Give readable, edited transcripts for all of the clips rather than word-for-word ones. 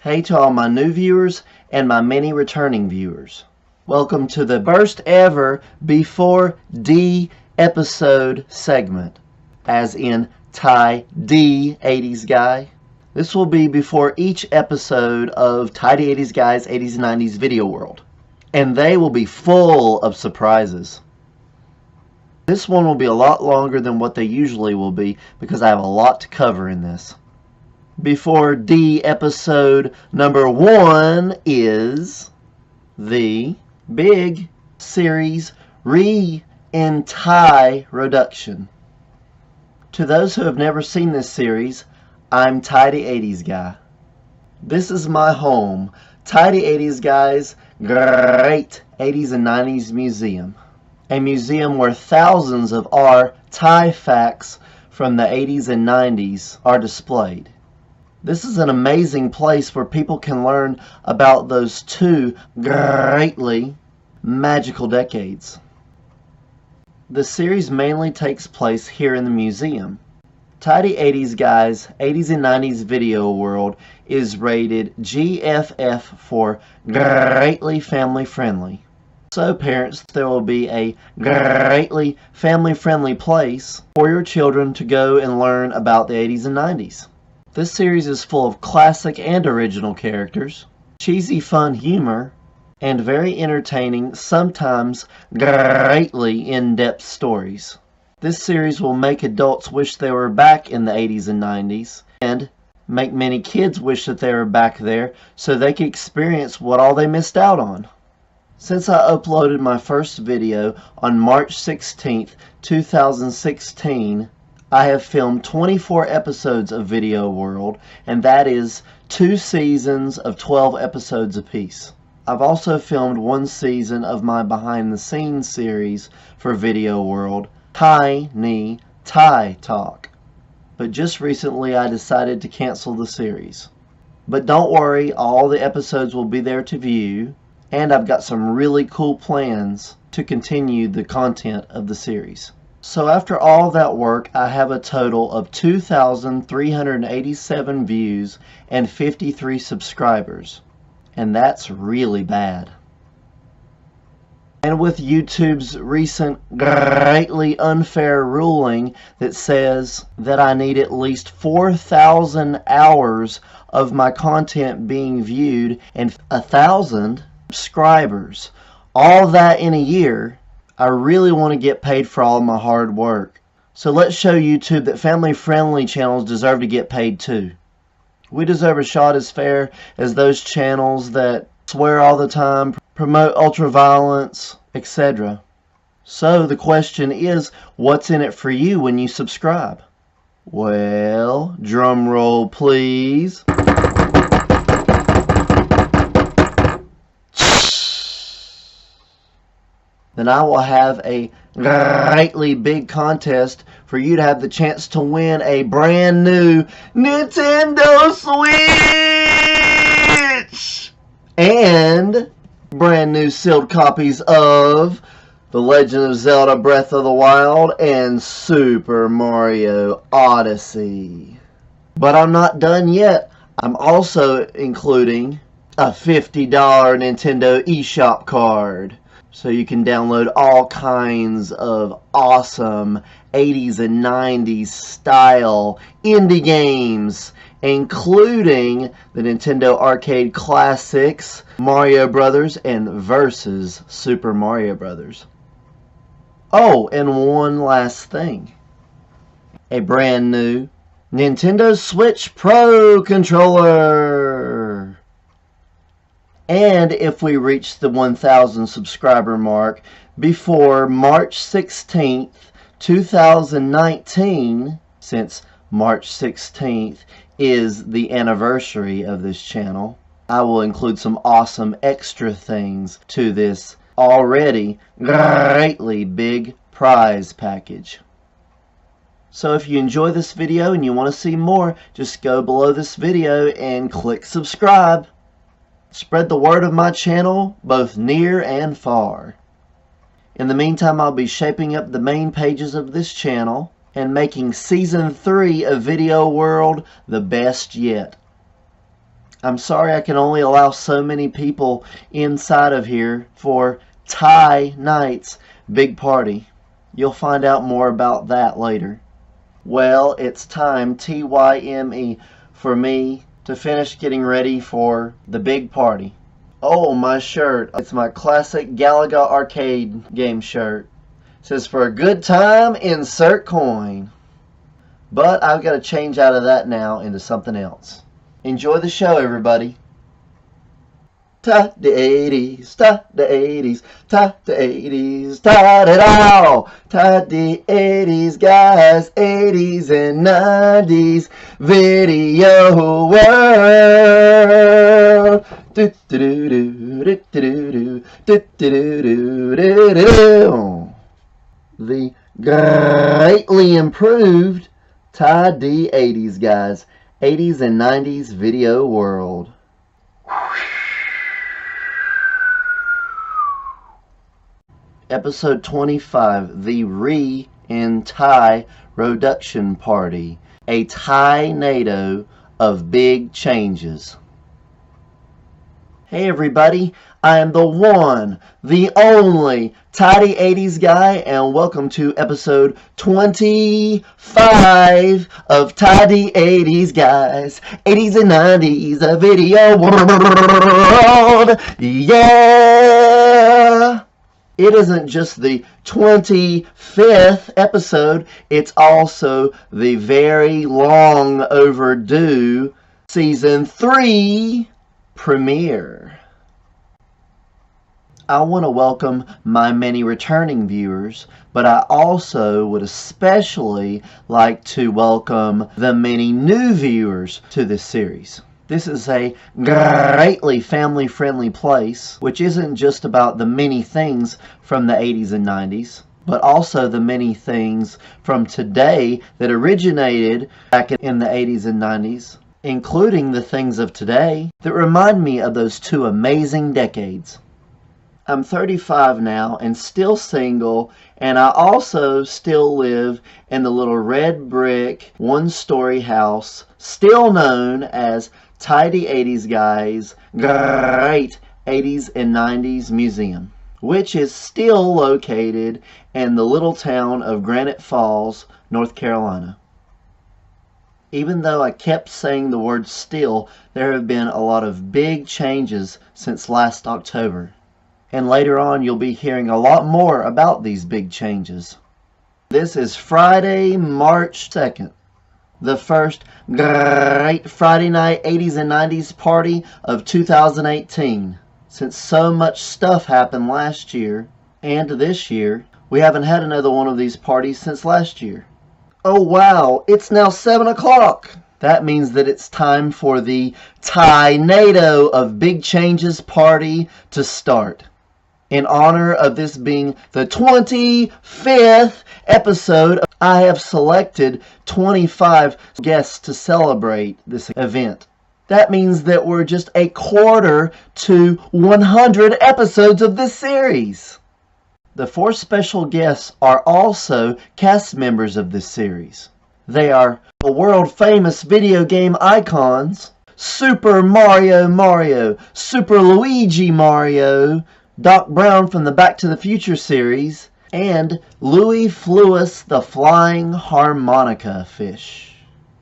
Hey to all my new viewers and my many returning viewers. Welcome to the first ever Before D episode segment, as in Ty D 80s Guy. This will be before each episode of Tidy 80s Guy's 80s and 90s Video World, and they will be full of surprises. This one will be a lot longer than what they usually will be because I have a lot to cover in this. Before D episode number 1 is the big series RE-In-TY-roduction. To those who have never seen this series, I'm Tidy 80s Guy. This is my home, Tidy 80s Guy's great 80s and 90s museum. A museum where thousands of our Ty facts from the 80s and 90s are displayed. This is an amazing place where people can learn about those two greatly magical decades. The series mainly takes place here in the museum. Tidy 80s Guy's 80s and 90s Video World is rated GFF for Greatly Family Friendly. So parents, there will be a greatly family friendly place for your children to go and learn about the 80s and 90s. This series is full of classic and original characters, cheesy fun humor, and very entertaining, sometimes greatly in-depth stories. This series will make adults wish they were back in the 80s and 90s, and make many kids wish that they were back there so they could experience what all they missed out on. Since I uploaded my first video on March 16th, 2016, I have filmed 24 episodes of Video World, and that is 2 seasons of 12 episodes apiece. I've also filmed 1 season of my behind the scenes series for Video World, Tiny Ty Talk. But just recently I decided to cancel the series. But don't worry, all the episodes will be there to view, and I've got some really cool plans to continue the content of the series. So after all that work, I have a total of 2,387 views and 53 subscribers. And that's really bad. And with YouTube's recent greatly unfair ruling that says that I need at least 4,000 hours of my content being viewed and 1,000 subscribers, all that in a year, I really want to get paid for all my hard work. So let's show YouTube that family-friendly channels deserve to get paid too. We deserve a shot as fair as those channels that swear all the time, promote ultra-violence, etc. So the question is, what's in it for you when you subscribe? Well, drum roll please. Then I will have a greatly big contest for you to have the chance to win a brand new Nintendo Switch and brand new sealed copies of The Legend of Zelda Breath of the Wild and Super Mario Odyssey. But I'm not done yet. I'm also including a $50 Nintendo eShop card. So you can download all kinds of awesome 80s and 90s style indie games, including the Nintendo Arcade Classics, Mario Brothers, and Versus Super Mario Brothers. Oh, and one last thing. A brand new Nintendo Switch Pro controller. And if we reach the 1,000 subscriber mark before March 16th, 2019, since March 16th is the anniversary of this channel, I will include some awesome extra things to this already greatly big prize package. So if you enjoy this video and you want to see more, just go below this video and click subscribe. Spread the word of my channel, both near and far. In the meantime, I'll be shaping up the main pages of this channel and making Season 3 of Video World the best yet. I'm sorry I can only allow so many people inside of here for Ty Night's big party. You'll find out more about that later. Well, it's time, TYME, for me to finish getting ready for the big party. Oh, my shirt. It's my classic Galaga arcade game shirt. It says, for a good time, insert coin. But I've got to change out of that now into something else. Enjoy the show, everybody. Ta the 80s, ta the 80s, ta the 80s, ta it all. Ta the 80s, guys, 80s and 90s video world. Do do do do do do do do do do do. The greatly improved Ty the 80s, guys. 80s and 90s video world. Episode 25, the RE-In-TY-roduction party. A TY-nado of big changes. Hey everybody, I am the one, the only Tidy 80s guy, and welcome to episode 25 of Tidy 80s guys. 80s and 90s, a video world. Yeah! It isn't just the 25th episode, it's also the very long overdue season 3 premiere. I want to welcome my many returning viewers, but I also would especially like to welcome the many new viewers to this series. This is a greatly family-friendly place, which isn't just about the many things from the 80s and 90s, but also the many things from today that originated back in the 80s and 90s, including the things of today that remind me of those two amazing decades. I'm 35 now and still single, and I also still live in the little red brick one-story house still known as Tidy 80s Guys Great 80s and 90s Museum, which is still located in the little town of Granite Falls, North Carolina. Even though I kept saying the word still, there have been a lot of big changes since last October. And later on you'll be hearing a lot more about these big changes. This is Friday, March 2nd. The first great Friday night 80s and 90s party of 2018. Since so much stuff happened last year and this year, we haven't had another one of these parties since last year. Oh wow, it's now 7 o'clock. That means that it's time for the TY-nado of Big Changes party to start. In honor of this being the 25th episode, I have selected 25 guests to celebrate this event. That means that we're just a quarter to 100 episodes of this series. The 4 special guests are also cast members of this series. They are the world-famous video game icons, Super Mario, Super Luigi Mario, Doc Brown from the Back to the Future series, and Louis Fluis the Flying Harmonica Fish.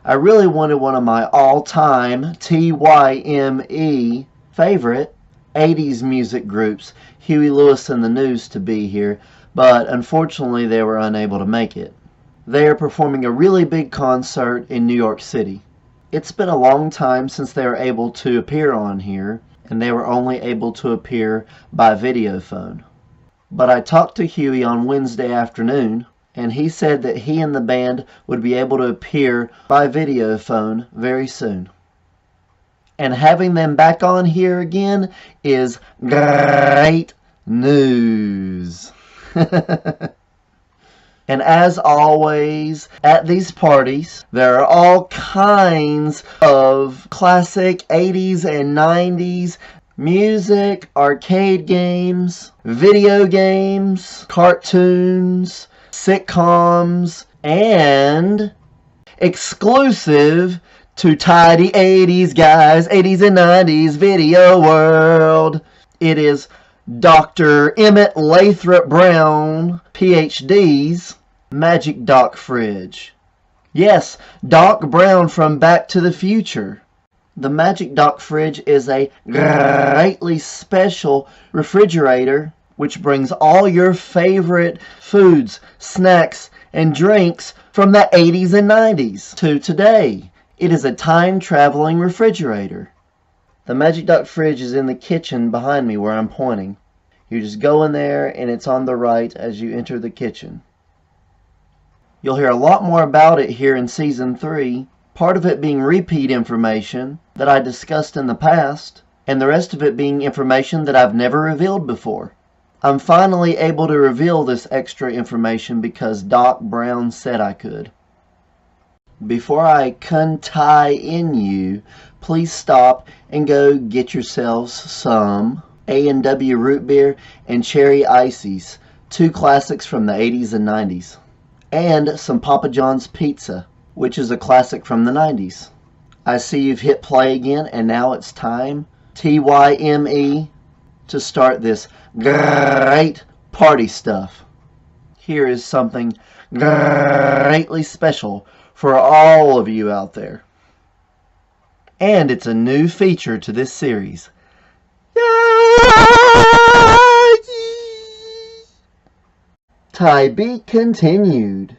I really wanted one of my all-time TYME favorite 80s music groups, Huey Lewis and the News, to be here, but unfortunately they were unable to make it. They are performing a really big concert in New York City. It's been a long time since they were able to appear on here, and they were only able to appear by video phone. But I talked to Huey on Wednesday afternoon, and he said that he and the band would be able to appear by video phone very soon. And having them back on here again is great news. And as always, at these parties, there are all kinds of classic 80s and 90s music, arcade games, video games, cartoons, sitcoms, and exclusive to tidy 80s guys, 80s and 90s video world. It is Dr. Emmett Lathrop Brown, PhD's Magic Dock Fridge. Yes, Doc Brown from Back to the Future. The Magic Dock Fridge is a greatly special refrigerator which brings all your favorite foods, snacks, and drinks from the 80s and 90s to today. It is a time-traveling refrigerator. The Magic Dock Fridge is in the kitchen behind me where I'm pointing. You just go in there and it's on the right as you enter the kitchen. You'll hear a lot more about it here in Season 3, part of it being repeat information that I discussed in the past, and the rest of it being information that I've never revealed before. I'm finally able to reveal this extra information because Doc Brown said I could. Before I tie in you, please stop and go get yourselves some A&W root beer and cherry ices, two classics from the 80s and 90s, and some Papa John's pizza, which is a classic from the 90s. I see you've hit play again, and now it's time, TYME, to start this great party stuff. Here is something greatly special for all of you out there. And it's a new feature to this series. To be continued.